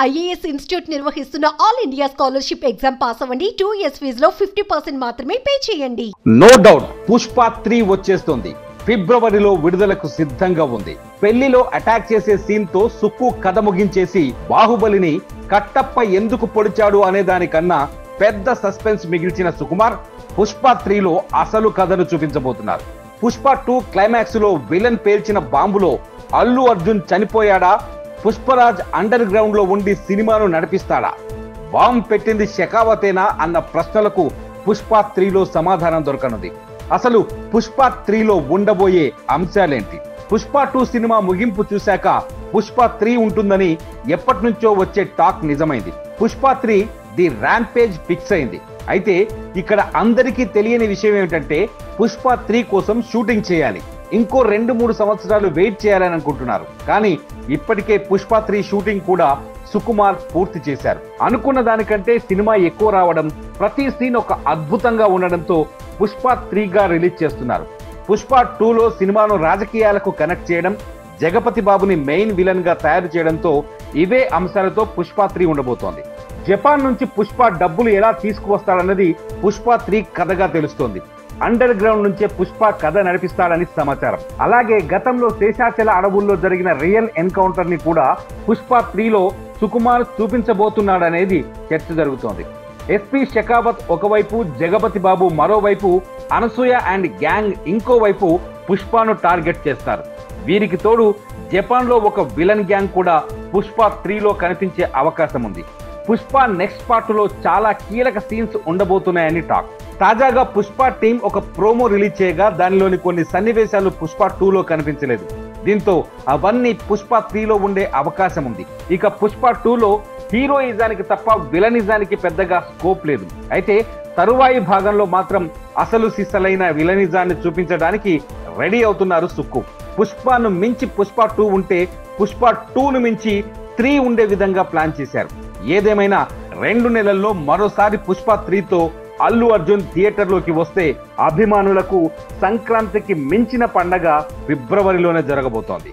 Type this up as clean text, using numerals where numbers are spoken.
IAS institute నిర్వహిస్తున్న all India scholarship exam pass అవ్వండి. 2 years ఫీజులో 50% మాత్రమే పే చేయండి. నో డౌట్ పుష్ప 3 వచ్చేస్తుంది. ఫిబ్రవరిలో విడుదలకు సిద్ధంగా ఉంది. పెళ్లిలో అటాక్ చేసే సీన్ తో సుక్కు కథ ముగించేసి బాహుబలిని కట్టప్ప ఎందుకు పొడిచాడు అనే దానికన్నా పెద్ద సస్పెన్స్ మిగిల్చిన సుకుమార్ పుష్ప 3లో అసలు కథను చూపించబోతున్నారు. పుష్ప 2 క్లైమాక్స్ లో విలన్ పేల్చిన బాంబులో అల్లు అర్జున్ చనిపోయాడా? పుష్పరాజ్ అండర్ గ్రౌండ్ లో ఉండి సినిమాను నడిపిస్తాడా? బాంబ్ పెట్టింది షెకావతేనా అన్న ప్రశ్నలకు పుష్ప 3లో సమాధానం దొరకనుంది. అసలు పుష్ప 3లో ఉండబోయే అంశాలేంటి? పుష్ప 2 సినిమా ముగింపు చూశాక పుష్ప 3 ఉంటుందని ఎప్పటి నుంచో వచ్చే టాక్ నిజమైంది. పుష్ప 3 ది ర్యాంపేజ్ ఫిక్స్ అయింది. అయితే ఇక్కడ అందరికీ తెలియని విషయం ఏమిటంటే పుష్ప 3 కోసం షూటింగ్ చేయాలి. ఇంకో 2-3 సంవత్సరాలు వెయిట్ చేయాలని అనుకుంటున్నారు. కానీ ఇప్పటికే పుష్ప 3 షూటింగ్ కూడా సుకుమార్ పూర్తి చేశారు. అనుకున్న దానికంటే సినిమా ఎక్కువ రావడం, ప్రతి సీన్ ఒక అద్భుతంగా ఉండడంతో పుష్ప 3గా రిలీజ్ చేస్తున్నారు. పుష్ప 2లో సినిమాను రాజకీయాలకు కనెక్ట్ చేయడం, జగపతి బాబుని మెయిన్ విలన్ గా తయారు చేయడంతో ఇవే అంశాలతో పుష్ప 3 ఉండబోతోంది. జపాన్ నుంచి పుష్ప డబ్బులు ఎలా తీసుకువస్తాడన్నది పుష్ప 3 కథగా తెలుస్తోంది. అండర్ గ్రౌండ్ నుంచే పుష్ప కథ నడిపిస్తాడని సమాచారం. అలాగే గతంలో శేషాచల అడవుల్లో జరిగిన రియల్ ఎన్కౌంటర్ ని కూడా పుష్ప 3లో సుకుమార్ చూపించబోతున్నాడనేది చర్చ జరుగుతోంది. ఎస్పీ షెకావత్ ఒకవైపు, జగపతి బాబు మరోవైపు, అనసూయ అండ్ గ్యాంగ్ ఇంకోవైపు పుష్పను టార్గెట్ చేస్తారు. వీరికి తోడు జపాన్ లో ఒక విలన్ గ్యాంగ్ కూడా పుష్ప 3లో కనిపించే అవకాశం ఉంది. పుష్ప నెక్స్ట్ పార్ట్ లో చాలా కీలక సీన్స్ ఉండబోతున్నాయని టాక్. తాజాగా పుష్ప టీం ఒక ప్రోమో రిలీజ్ చేయగా దానిలోని కొన్ని సన్నివేశాలు పుష్ప 2లో కనిపించలేదు. దీంతో అవన్నీ పుష్ప 3లో ఉండే అవకాశం ఉంది. ఇక పుష్ప 2లో హీరోయిజానికి తప్ప విలనిజానికి పెద్దగా స్కోప్ లేదు. అయితే తరువాయి భాగంలో మాత్రం అసలు సిసలైన విలనిజాన్ని చూపించడానికి రెడీ అవుతున్నారు సుక్కు. పుష్పను మించి పుష్ప 2 ఉంటే పుష్ప 2ను మించి 3 ఉండే విధంగా ప్లాన్ చేశారు. ఏదేమైనా 2 నెలల్లో మరోసారి పుష్ప 3తో అల్లు అర్జున్ థియేటర్లోకి వస్తే అభిమానులకు సంక్రాంతికి మించిన పండగ ఫిబ్రవరిలోనే జరగబోతోంది.